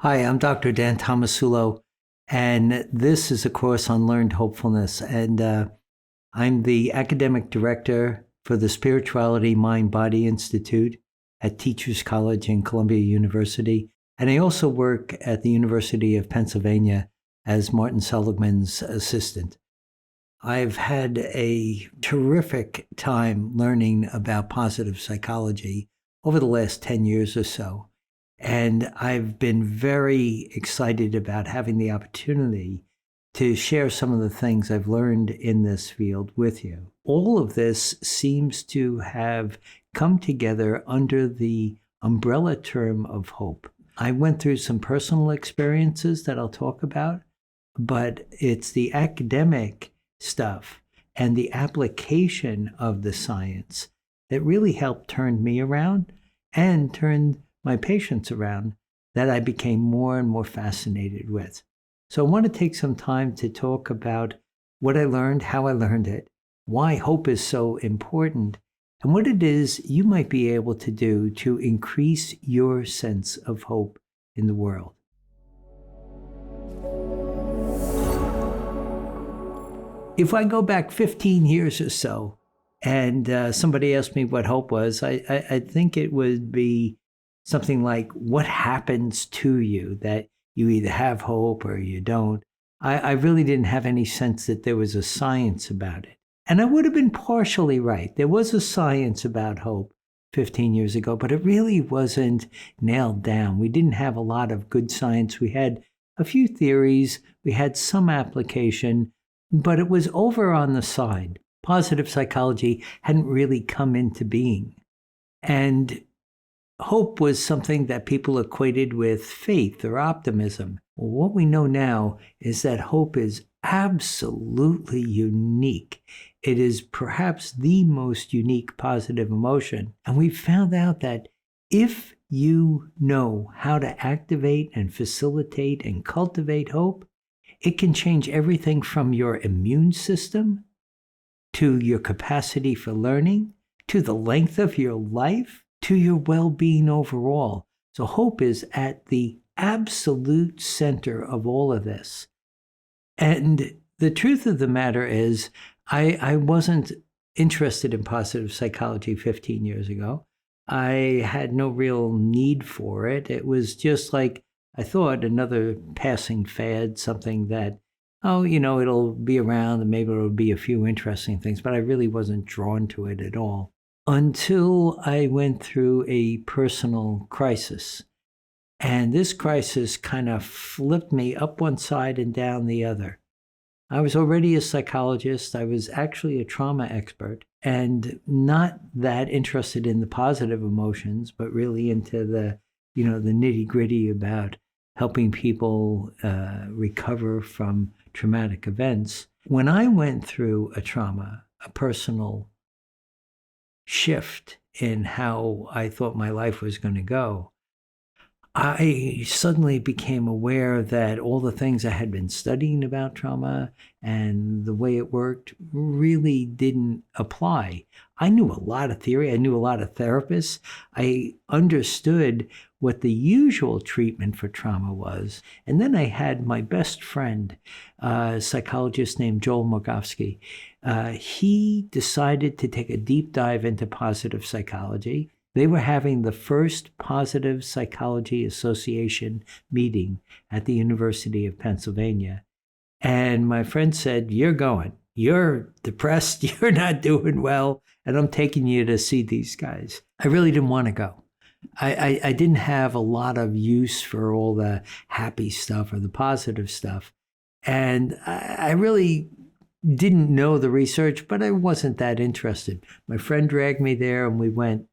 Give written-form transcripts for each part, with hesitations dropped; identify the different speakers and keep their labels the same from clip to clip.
Speaker 1: Hi, I'm Dr. Tomasulo, and this is a course on Learned Hopefulness. And I'm the academic director for the Spirituality Mind Body Institute at Teachers College in Columbia University. And I also work at the University of Pennsylvania as Martin Seligman's assistant. I've had a terrific time learning about positive psychology over the last 10 years or so. And I've been very excited about having the opportunity to share some of the things I've learned in this field with you. All of this seems to have come together under the umbrella term of hope. I went through some personal experiences that I'll talk about, but it's the academic stuff and the application of the science that really helped turn me around and turned my patients around that I became more and more fascinated with. So I want to take some time to talk about what I learned, how I learned it, why hope is so important, and what it is you might be able to do to increase your sense of hope in the world. If I go back 15 years or so, and somebody asked me what hope was, I think it would be something like, what happens to you that you either have hope or you don't? I really didn't have any sense that there was a science about it. And I would have been partially right. There was a science about hope 15 years ago, but it really wasn't nailed down. We didn't have a lot of good science. We had a few theories. We had some application, but it was over on the side. Positive psychology hadn't really come into being. And hope was something that people equated with faith or optimism. Well, what we know now is that hope is absolutely unique. It is perhaps the most unique positive emotion. And we found out that if you know how to activate and facilitate and cultivate hope, it can change everything from your immune system to your capacity for learning, to the length of your life, to your well-being overall. So hope is at the absolute center of all of this. And the truth of the matter is, I wasn't interested in positive psychology 15 years ago. I had no real need for it. It was just like, I thought, another passing fad, something that, it'll be around and maybe it'll be a few interesting things, but I really wasn't drawn to it at all. Until I went through a personal crisis. And this crisis kind of flipped me up one side and down the other. I was already a psychologist. I was actually a trauma expert and not that interested in the positive emotions, but really into the nitty-gritty about helping people recover from traumatic events. When I went through a trauma, a personal shift in how I thought my life was going to go, I suddenly became aware that all the things I had been studying about trauma and the way it worked really didn't apply. I knew a lot of theory. I knew a lot of therapists. I understood what the usual treatment for trauma was. And then I had my best friend, a psychologist named Joel Morgofsky. He decided to take a deep dive into positive psychology. They were having the first Positive Psychology Association meeting at the University of Pennsylvania. And my friend said, "You're going. You're depressed. You're not doing well. And I'm taking you to see these guys." I really didn't want to go. I didn't have a lot of use for all the happy stuff or the positive stuff. And I really didn't know the research, but I wasn't that interested. My friend dragged me there and we went.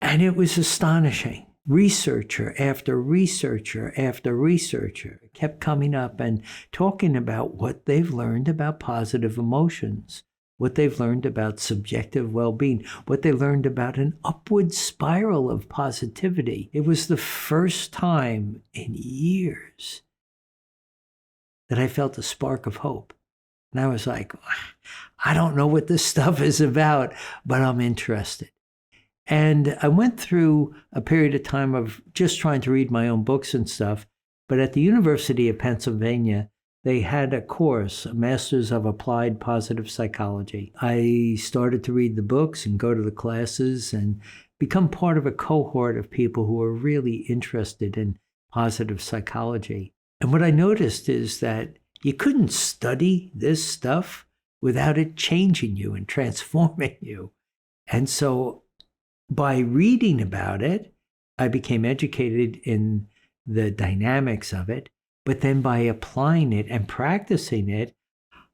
Speaker 1: And it was astonishing. Researcher after researcher after researcher kept coming up and talking about what they've learned about positive emotions, what they've learned about subjective well-being, what they learned about an upward spiral of positivity. It was the first time in years that I felt a spark of hope. And I was like, I don't know what this stuff is about, but I'm interested. And I went through a period of time of just trying to read my own books and stuff. But at the University of Pennsylvania, they had a course, a Master's of Applied Positive Psychology. I started to read the books and go to the classes and become part of a cohort of people who were really interested in positive psychology. And what I noticed is that you couldn't study this stuff without it changing you and transforming you. And so by reading about it, I became educated in the dynamics of it. But then by applying it and practicing it,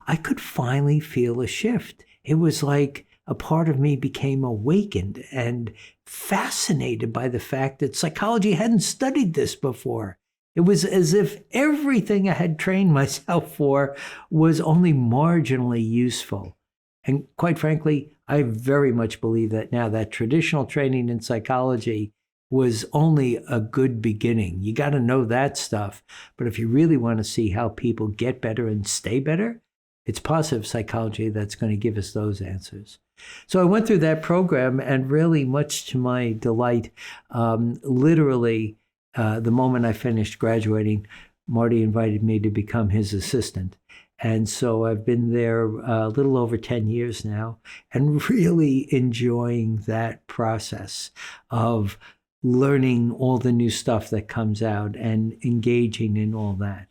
Speaker 1: I could finally feel a shift. It was like a part of me became awakened and fascinated by the fact that psychology hadn't studied this before. It was as if everything I had trained myself for was only marginally useful. And quite frankly, I very much believe that now that traditional training in psychology was only a good beginning. You got to know that stuff. But if you really want to see how people get better and stay better, it's positive psychology that's going to give us those answers. So I went through that program, and really, much to my delight, literally, the moment I finished graduating, Marty invited me to become his assistant. And so I've been there a little over 10 years now, and really enjoying that process of learning all the new stuff that comes out and engaging in all that.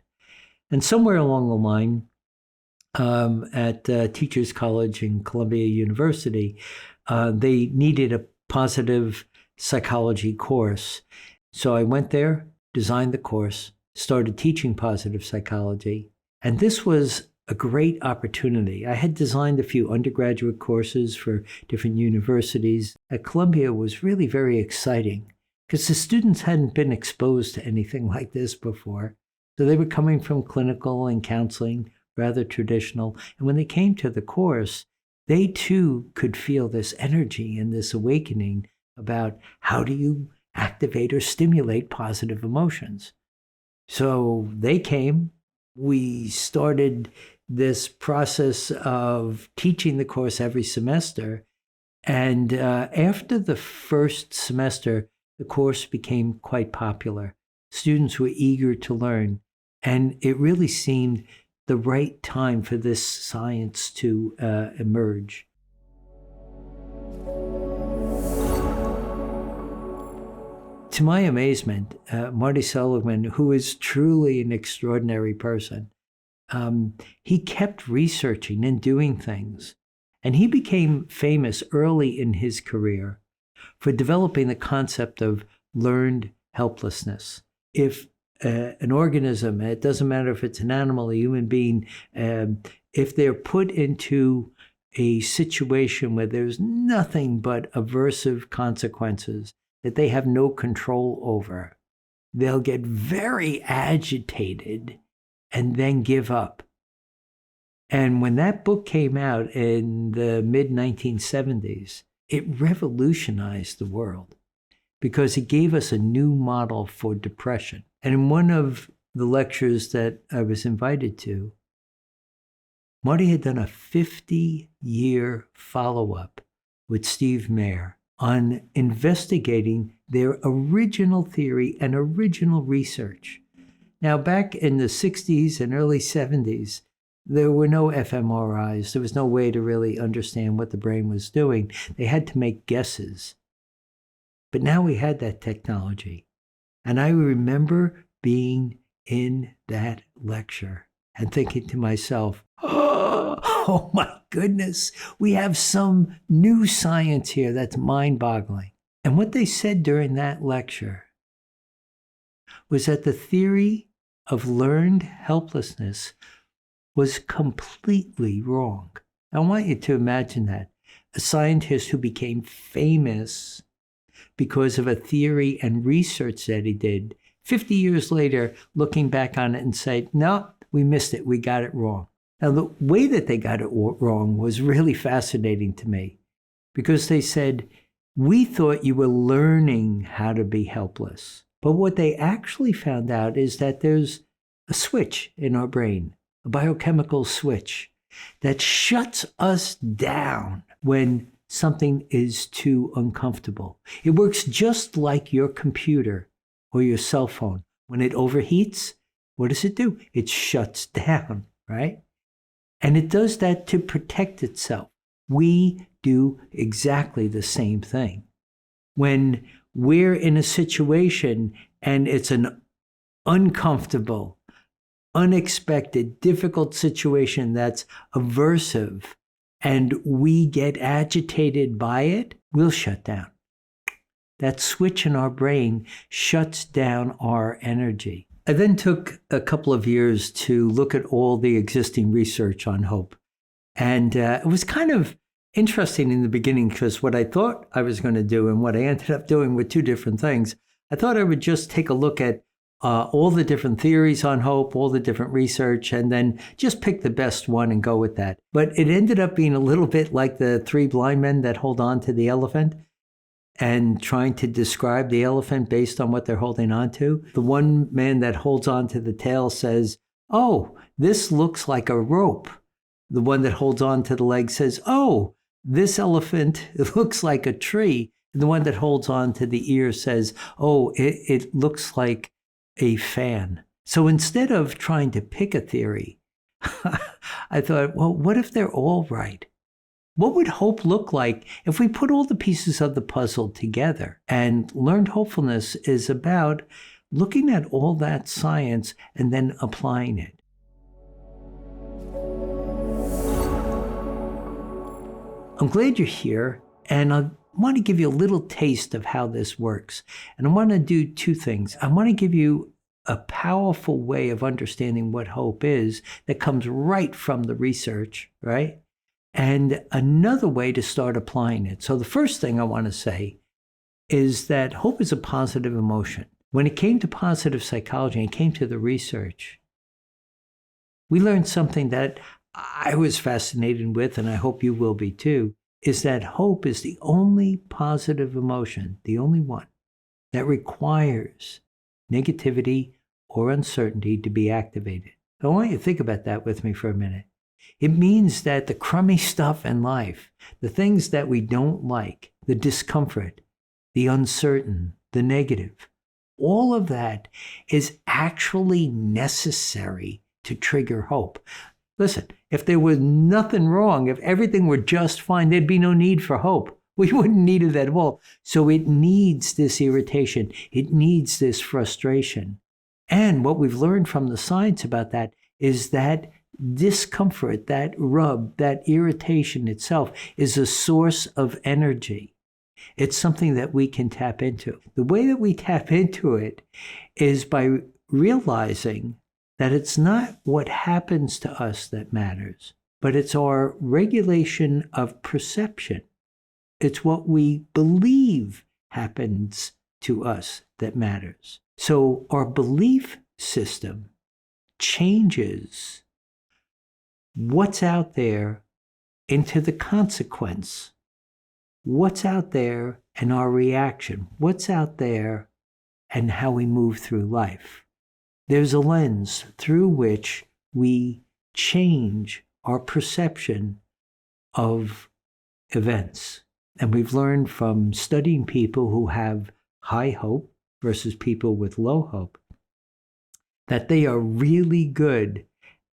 Speaker 1: And somewhere along the line, at Teachers College in Columbia University, they needed a positive psychology course. So I went there, designed the course, started teaching positive psychology. And this was a great opportunity. I had designed a few undergraduate courses for different universities. At Columbia was really very exciting because the students hadn't been exposed to anything like this before. So they were coming from clinical and counseling, rather traditional. And when they came to the course, they too could feel this energy and this awakening about how do you activate or stimulate positive emotions. So they came. We started this process of teaching the course every semester. And after the first semester, the course became quite popular. Students were eager to learn, and it really seemed the right time for this science to emerge. To my amazement, Marty Seligman, who is truly an extraordinary person, he kept researching and doing things. And he became famous early in his career for developing the concept of learned helplessness. If an organism, it doesn't matter if it's an animal, a human being, if they're put into a situation where there's nothing but aversive consequences that they have no control over, they'll get very agitated and then give up. And when that book came out in the mid-1970s, it revolutionized the world because it gave us a new model for depression. And in one of the lectures that I was invited to, Marty had done a 50-year follow-up with Steve Mayer on investigating their original theory and original research. Now, back in the 60s and early 70s, there were no fMRIs. There was no way to really understand what the brain was doing. They had to make guesses. But now we had that technology. And I remember being in that lecture and thinking to myself, oh my goodness, we have some new science here that's mind-boggling. And what they said during that lecture was that the theory of learned helplessness was completely wrong. I want you to imagine that. A scientist who became famous because of a theory and research that he did, 50 years later, looking back on it and say, no, we missed it, we got it wrong. Now, the way that they got it wrong was really fascinating to me because they said, we thought you were learning how to be helpless. But what they actually found out is that there's a switch in our brain, a biochemical switch that shuts us down when something is too uncomfortable. It works just like your computer or your cell phone. When it overheats, what does it do? It shuts down, right? And it does that to protect itself. We do exactly the same thing. When we're in a situation and it's an uncomfortable, unexpected, difficult situation that's aversive, and we get agitated by it, we'll shut down. That switch in our brain shuts down our energy. I then took a couple of years to look at all the existing research on hope. And it was kind of interesting in the beginning because what I thought I was going to do and what I ended up doing were two different things. I thought I would just take a look at all the different theories on hope, all the different research, and then just pick the best one and go with that. But it ended up being a little bit like the three blind men that hold on to the elephant and trying to describe the elephant based on what they're holding on to. The one man that holds on to the tail says, "Oh, this looks like a rope." The one that holds on to the leg says, "Oh, this elephant, it looks like a tree." And the one that holds on to the ear says, "Oh, it looks like a fan." So instead of trying to pick a theory, I thought, well, what if they're all right? What would hope look like if we put all the pieces of the puzzle together? And learned hopefulness is about looking at all that science and then applying it. I'm glad you're here, and I want to give you a little taste of how this works. And I want to do two things. I want to give you a powerful way of understanding what hope is that comes right from the research, right? And another way to start applying it. So the first thing I want to say is that hope is a positive emotion. When it came to positive psychology and it came to the research, we learned something that I was fascinated with, and I hope you will be too, is that hope is the only positive emotion, the only one, that requires negativity or uncertainty to be activated. I want you to think about that with me for a minute. It means that the crummy stuff in life, the things that we don't like, the discomfort, the uncertain, the negative, all of that is actually necessary to trigger hope. Listen, if there was nothing wrong, if everything were just fine, there'd be no need for hope. We wouldn't need it at all. So it needs this irritation. It needs this frustration. And what we've learned from the science about that is that discomfort, that rub, that irritation itself is a source of energy. It's something that we can tap into. The way that we tap into it is by realizing that it's not what happens to us that matters, but it's our regulation of perception. It's what we believe happens to us that matters. So our belief system changes what's out there into the consequence. What's out there and our reaction. What's out there and how we move through life. There's a lens through which we change our perception of events. And we've learned from studying people who have high hope versus people with low hope that they are really good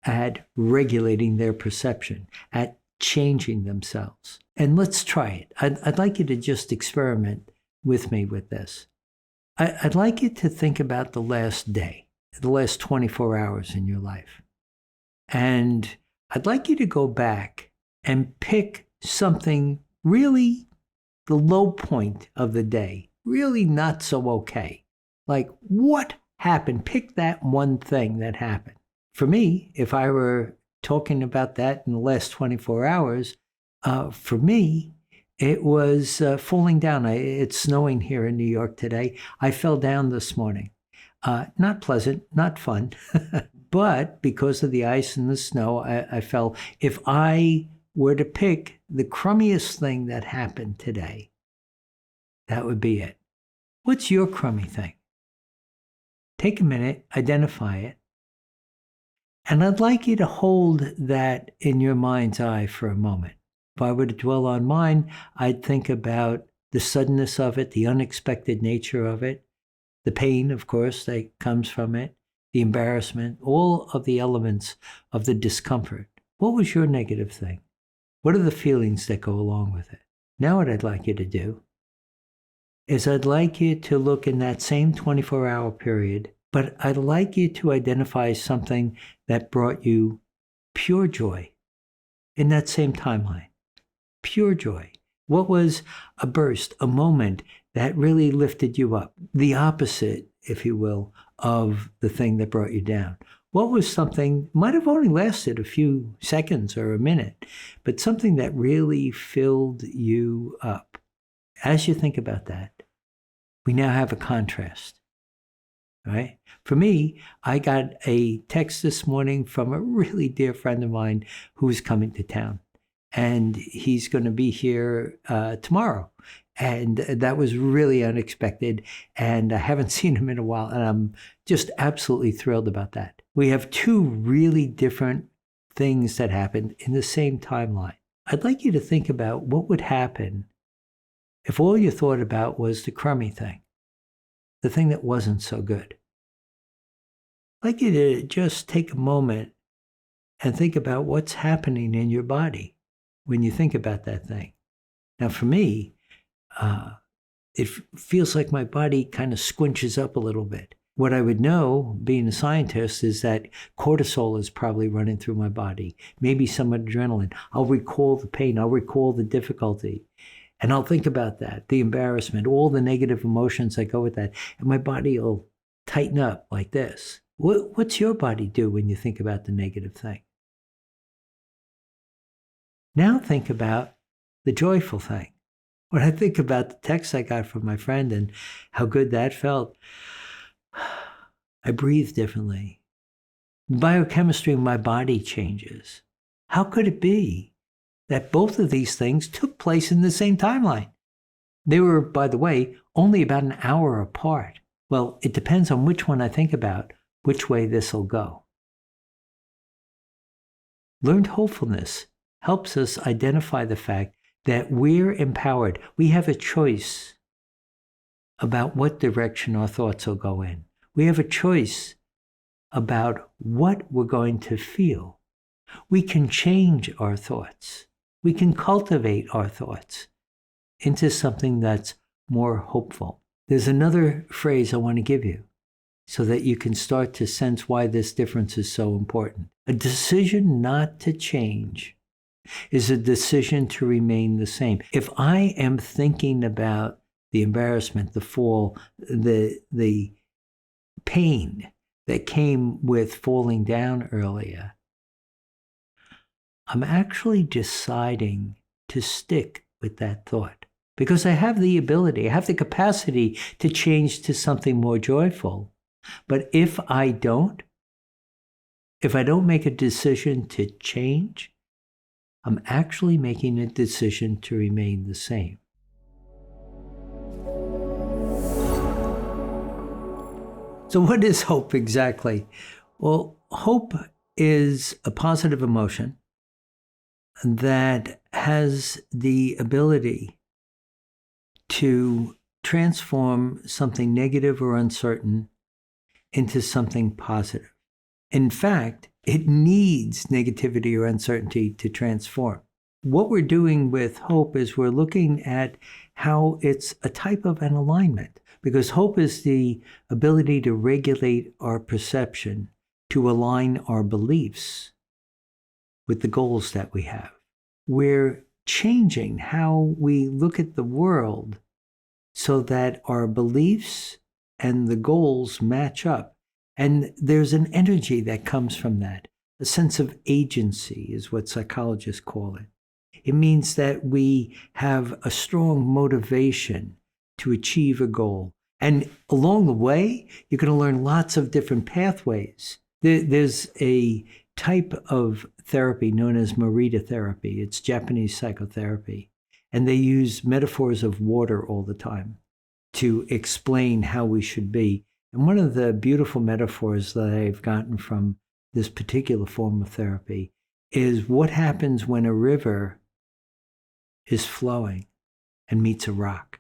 Speaker 1: at regulating their perception, at changing themselves. And let's try it. I'd like you to just experiment with me with this. I'd like you to think about the last day, the last 24 hours in your life. And I'd like you to go back and pick something really the low point of the day, really not so okay. Like, what happened? Pick that one thing that happened. For me, if I were talking about that in the last 24 hours, for me, it was falling down. It's snowing here in New York today. I fell down this morning. Not pleasant, not fun, but because of the ice and the snow, I fell. If I were to pick the crummiest thing that happened today, that would be it. What's your crummy thing? Take a minute, identify it. And I'd like you to hold that in your mind's eye for a moment. If I were to dwell on mine, I'd think about the suddenness of it, the unexpected nature of it, the pain, of course, that comes from it, the embarrassment, all of the elements of the discomfort. What was your negative thing? What are the feelings that go along with it? Now what I'd like you to do is I'd like you to look in that same 24-hour period, but I'd like you to identify something that brought you pure joy in that same timeline. Pure joy. What was a burst, a moment that really lifted you up? The opposite, if you will, of the thing that brought you down. What was something, might have only lasted a few seconds or a minute, but something that really filled you up? As you think about that, we now have a contrast, right? For me, I got a text this morning from a really dear friend of mine who's coming to town. And he's going to be here tomorrow. And that was really unexpected. And I haven't seen him in a while. And I'm just absolutely thrilled about that. We have two really different things that happened in the same timeline. I'd like you to think about what would happen if all you thought about was the crummy thing, the thing that wasn't so good. I'd like you to just take a moment and think about what's happening in your body when you think about that thing. Now, for me, it feels like my body kind of squinches up a little bit. What I would know, being a scientist, is that cortisol is probably running through my body, maybe some adrenaline. I'll recall the pain, I'll recall the difficulty, and I'll think about that, the embarrassment, all the negative emotions that go with that, and my body will tighten up like this. What's your body do when you think about the negative thing? Now think about the joyful thing. When I think about the text I got from my friend and how good that felt, I breathe differently. The biochemistry of my body changes. How could it be that both of these things took place in the same timeline? They were, by the way, only about an hour apart. Well, it depends on which one I think about, which way this will go. Learned hopefulness helps us identify the fact that we're empowered. We have a choice about what direction our thoughts will go in. We have a choice about what we're going to feel. We can change our thoughts. We can cultivate our thoughts into something that's more hopeful. There's another phrase I want to give you so that you can start to sense why this difference is so important. A decision not to change is a decision to remain the same. If I am thinking about the embarrassment, the fall, the pain that came with falling down earlier, I'm actually deciding to stick with that thought because I have the ability, I have the capacity to change to something more joyful. But if I don't make a decision to change, I'm actually making a decision to remain the same. So what is hope exactly? Well, hope is a positive emotion that has the ability to transform something negative or uncertain into something positive. In fact, it needs negativity or uncertainty to transform. What we're doing with hope is we're looking at how it's a type of an alignment, because hope is the ability to regulate our perception, to align our beliefs with the goals that we have. We're changing how we look at the world so that our beliefs and the goals match up. And there's an energy that comes from that. A sense of agency is what psychologists call it. It means that we have a strong motivation to achieve a goal. And along the way, you're going to learn lots of different pathways. There's a type of therapy known as Morita therapy. It's Japanese psychotherapy. And they use metaphors of water all the time to explain how we should be. And one of the beautiful metaphors that I've gotten from this particular form of therapy is what happens when a river is flowing and meets a rock.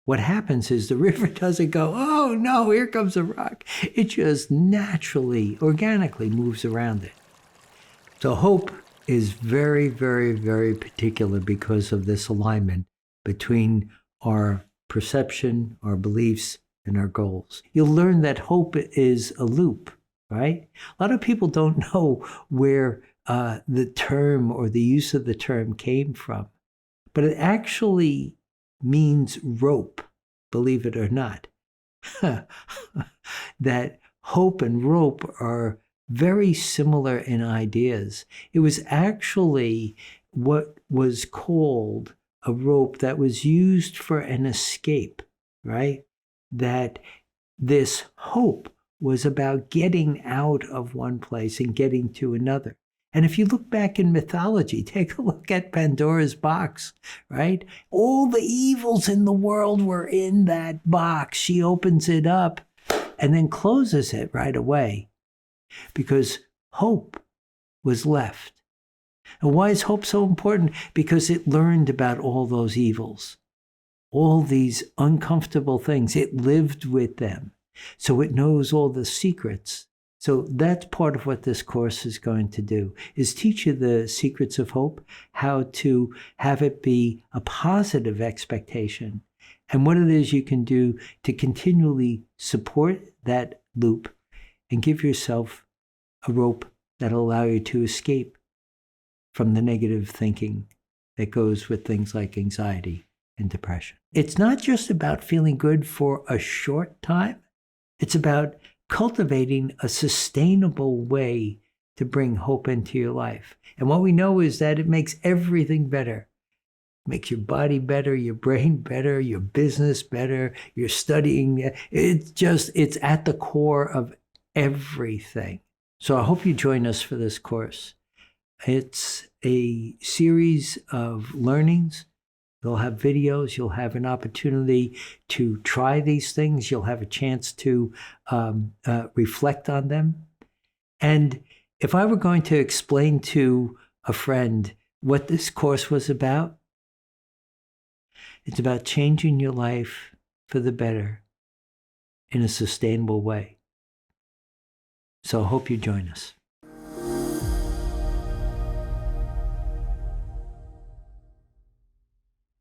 Speaker 1: What happens is the river doesn't go, oh no, here comes a rock. It just naturally, organically moves around it. So hope is very, very, very particular because of this alignment between our perception, our beliefs, and our goals. You'll learn that hope is a loop, right? A lot of people don't know where the term or the use of the term came from, but it actually means rope, believe it or not. That hope and rope are very similar in ideas. It was actually what was called a rope that was used for an escape, right? That this hope was about getting out of one place and getting to another. And if you look back in mythology, take a look at Pandora's box, right? All the evils in the world were in that box. She opens it up and then closes it right away because hope was left. And why is hope so important? Because it learned about all those evils, all these uncomfortable things. It lived with them. So it knows all the secrets. So that's part of what this course is going to do, is teach you the secrets of hope, how to have it be a positive expectation, and what it is you can do to continually support that loop and give yourself a rope that'll allow you to escape from the negative thinking that goes with things like anxiety and depression. It's not just about feeling good for a short time. It's about cultivating a sustainable way to bring hope into your life. And what we know is that it makes everything better. It makes your body better, your brain better, your business better, your studying. It's at the core of everything. So I hope you join us for this course. It's a series of learnings. You'll have videos. You'll have an opportunity to try these things. You'll have a chance to reflect on them. And if I were going to explain to a friend what this course was about, it's about changing your life for the better in a sustainable way. So I hope you join us.